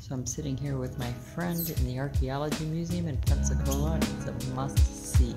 So I'm sitting here with my friend in the Archaeology Museum in Pensacola, and it's a must-see.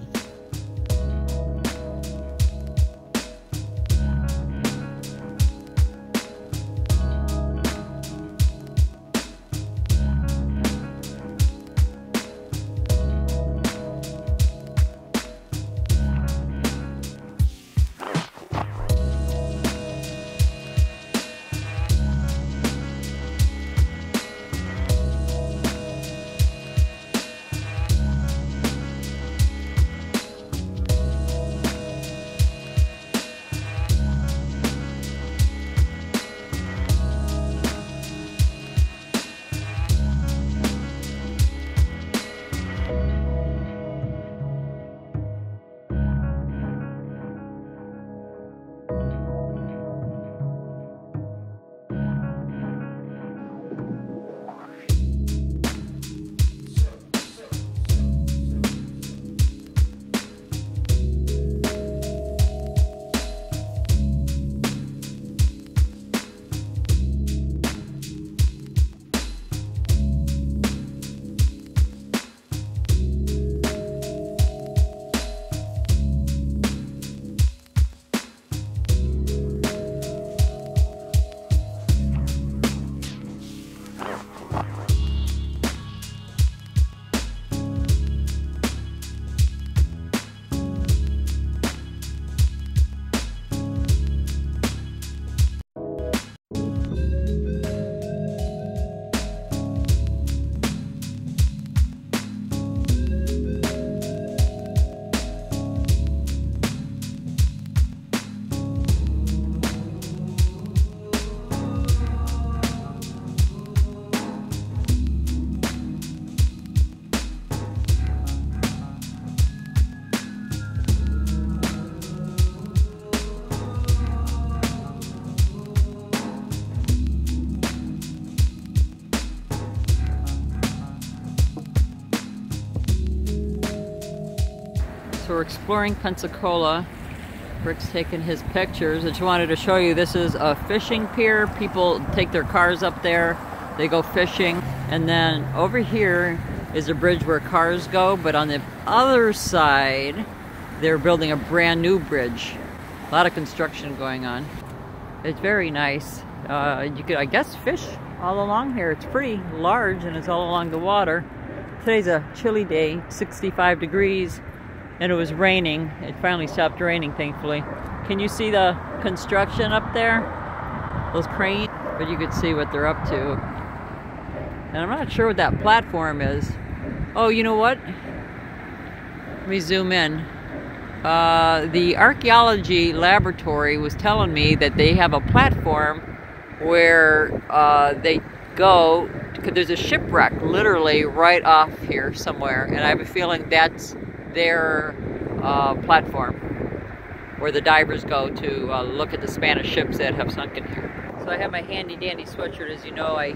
So we're exploring Pensacola. Ric's taking his pictures. I just wanted to show you, this is a fishing pier. People take their cars up there, they go fishing. And then over here is a bridge where cars go, but on the other side, they're building a brand new bridge. A lot of construction going on. It's very nice. You could, I guess, fish all along here. It's pretty large and it's all along the water. Today's a chilly day, 65 degrees. And it was raining. It finally stopped raining, thankfully. Can you see the construction up there? Those cranes? But you could see what they're up to. And I'm not sure what that platform is. Oh, you know what? Let me zoom in. The archaeology laboratory was telling me that they have a platform where they go, because there's a shipwreck literally right off here somewhere. And I have a feeling that's their platform where the divers go to look at the Spanish ships that have sunk in here. So I have my handy dandy sweatshirt. As you know, I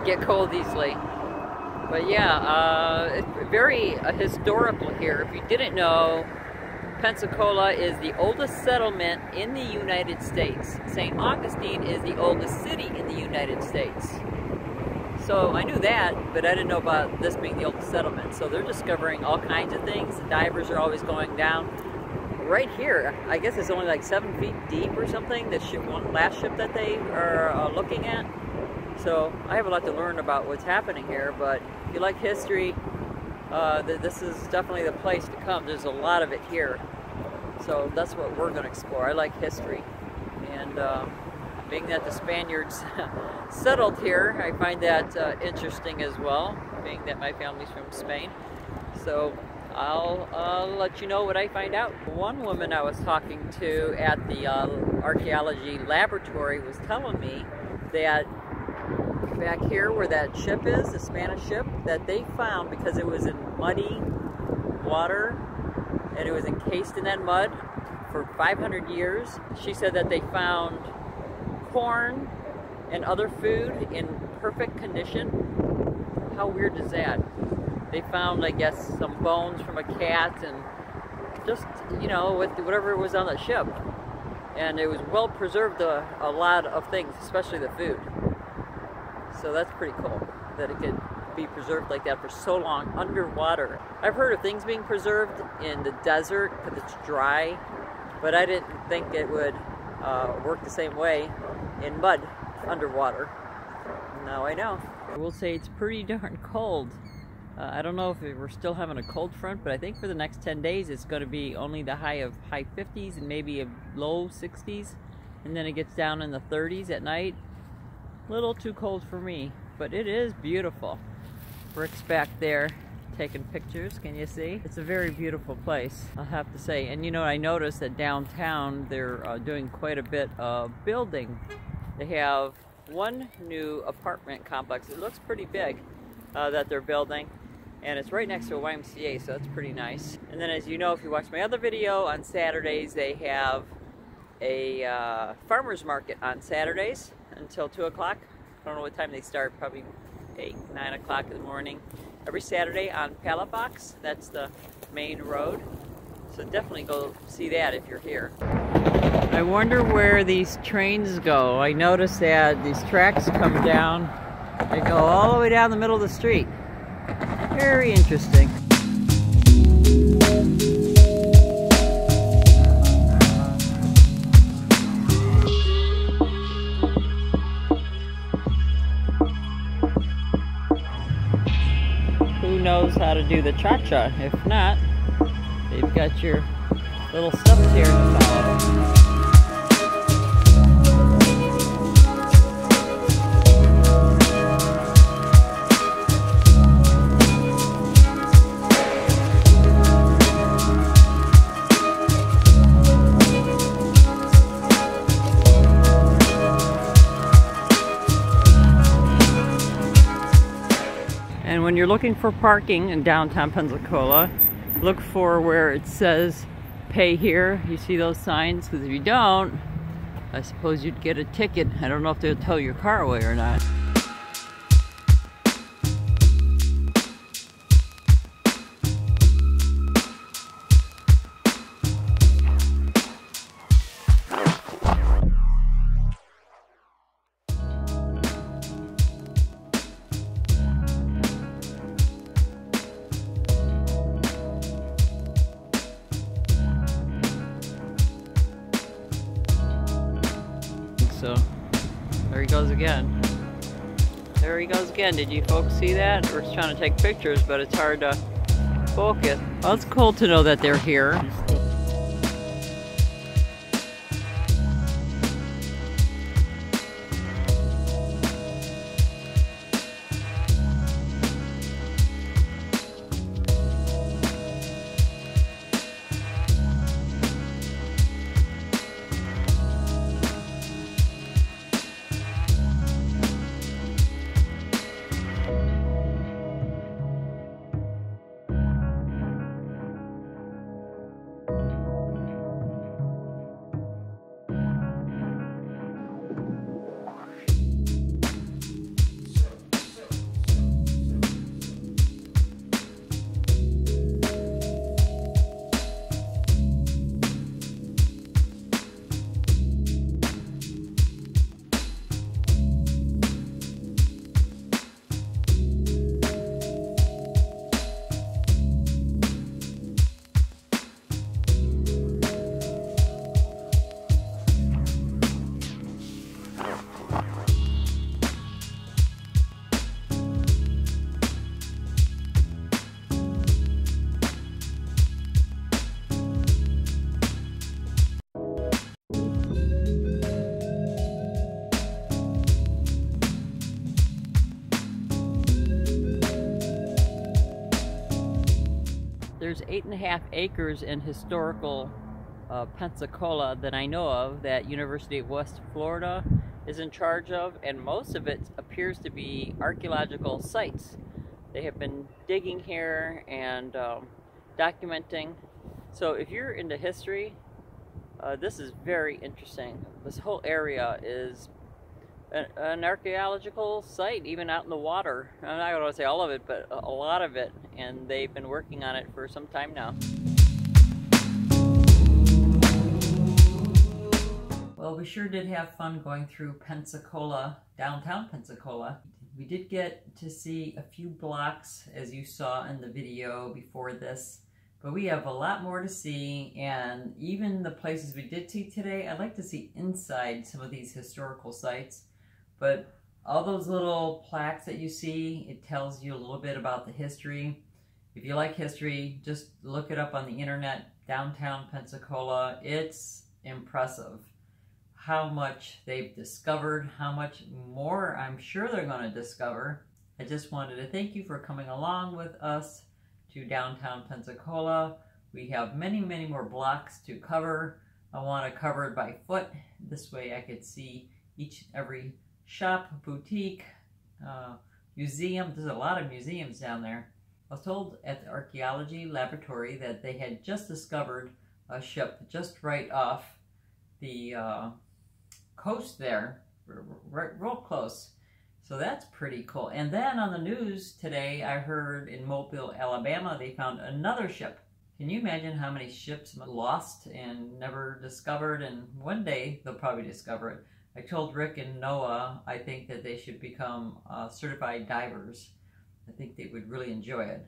get cold easily. But yeah, it's very historical here. If you didn't know, Pensacola is the oldest settlement in the United States. St. Augustine is the oldest city in the United States. So I knew that, but I didn't know about this being the oldest settlement. So they're discovering all kinds of things. The divers are always going down. Right here, I guess it's only like 7 feet deep or something, the ship, last ship that they are looking at. So I have a lot to learn about what's happening here, but if you like history, this is definitely the place to come. There's a lot of it here. So that's what we're going to explore. I like history. And being that the Spaniards settled here, I find that interesting as well, being that my family's from Spain. So I'll let you know what I find out. One woman I was talking to at the archaeology laboratory was telling me that back here where that ship is, the Spanish ship, that they found, because it was in muddy water and it was encased in that mud for 500 years, she said that they found corn and other food in perfect condition. How weird is that? They found, I guess, some bones from a cat and just, you know, with whatever was on the ship. And it was well preserved, a lot of things, especially the food. So that's pretty cool that it could be preserved like that for so long underwater. I've heard of things being preserved in the desert because it's dry, but I didn't think it would work the same way in mud underwater. Now I know. I will say it's pretty darn cold. I don't know if we're still having a cold front, but I think for the next 10 days it's going to be only the high 50s and maybe a low 60s, and then it gets down in the 30s at night. A little too cold for me, but it is beautiful. Ric's back there taking pictures, can you see? It's a very beautiful place, I'll have to say. And you know, I noticed that downtown they're doing quite a bit of building. They have one new apartment complex, it looks pretty big, that they're building. And it's right next to a YMCA, so that's pretty nice. And then, as you know, if you watch my other video, on Saturdays they have a farmer's market on Saturdays until 2 o'clock. I don't know what time they start, probably 8, 9 o'clock in the morning. Every Saturday on Pallet Box, that's the main road. So definitely go see that if you're here. I wonder where these trains go. I noticed that these tracks come down, they go all the way down the middle of the street. Very interesting. Who knows how to do the cha-cha? If not, they've got your little steps here to follow. And when you're looking for parking in downtown Pensacola, look for where it says pay here. You see those signs? Because if you don't, I suppose you'd get a ticket. I don't know if they'll tow your car away or not. So there he goes again. There he goes again. Did you folks see that? We're trying to take pictures, but it's hard to focus. Well, it's cool to know that they're here. There's 8.5 acres in historical Pensacola that I know of that University of West Florida is in charge of, and most of it appears to be archaeological sites. They have been digging here and documenting. So if you're into history, this is very interesting. This whole area is an archaeological site, even out in the water. I'm not going to say all of it, but a lot of it, and they've been working on it for some time now. Well, we sure did have fun going through Pensacola, downtown Pensacola. We did get to see a few blocks, as you saw in the video before this, but we have a lot more to see, and even the places we did see today, I'd like to see inside some of these historical sites. But all those little plaques that you see, it tells you a little bit about the history. If you like history, just look it up on the internet. Downtown Pensacola, it's impressive how much they've discovered, how much more I'm sure they're going to discover. I just wanted to thank you for coming along with us to downtown Pensacola. We have many, many more blocks to cover. I want to cover it by foot. This way I could see each and every shop, boutique, museum. There's a lot of museums down there. I was told at the archaeology laboratory that they had just discovered a ship just right off the coast there, real close. So that's pretty cool. And then on the news today, I heard in Mobile, Alabama, they found another ship. Can you imagine how many ships lost and never discovered? And one day they'll probably discover it. I told Rick and Noah, I think that they should become certified divers. I think they would really enjoy it.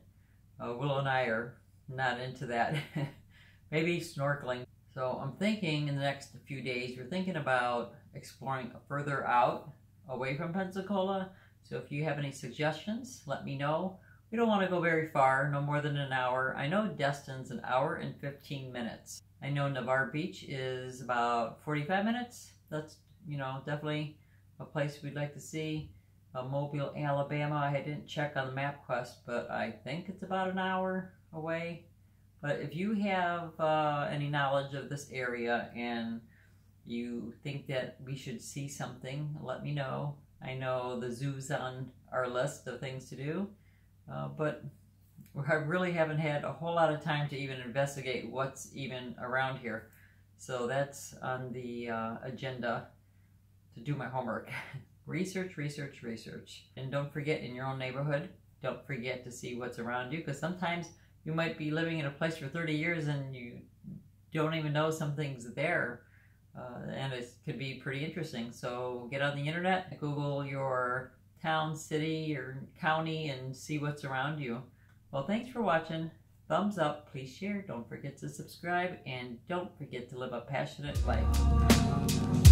Will and I are not into that. Maybe snorkeling. So I'm thinking in the next few days, we're thinking about exploring further out, away from Pensacola. So if you have any suggestions, let me know. We don't want to go very far, no more than an hour. I know Destin's an hour and 15 minutes. I know Navarre Beach is about 45 minutes. That's, you know, definitely a place we'd like to see. Mobile, Alabama, I didn't check on the MapQuest, but I think it's about an hour away. But if you have any knowledge of this area and you think that we should see something, let me know. I know the zoo's on our list of things to do, but I really haven't had a whole lot of time to even investigate what's even around here. So that's on the agenda to do my homework. Research, research, research. And don't forget, in your own neighborhood, don't forget to see what's around you, because sometimes you might be living in a place for 30 years and you don't even know something's there. And it could be pretty interesting. So get on the internet, Google your town, city, or county, and see what's around you. Well, thanks for watching. Thumbs up, please share, don't forget to subscribe, and don't forget to live a passionate life.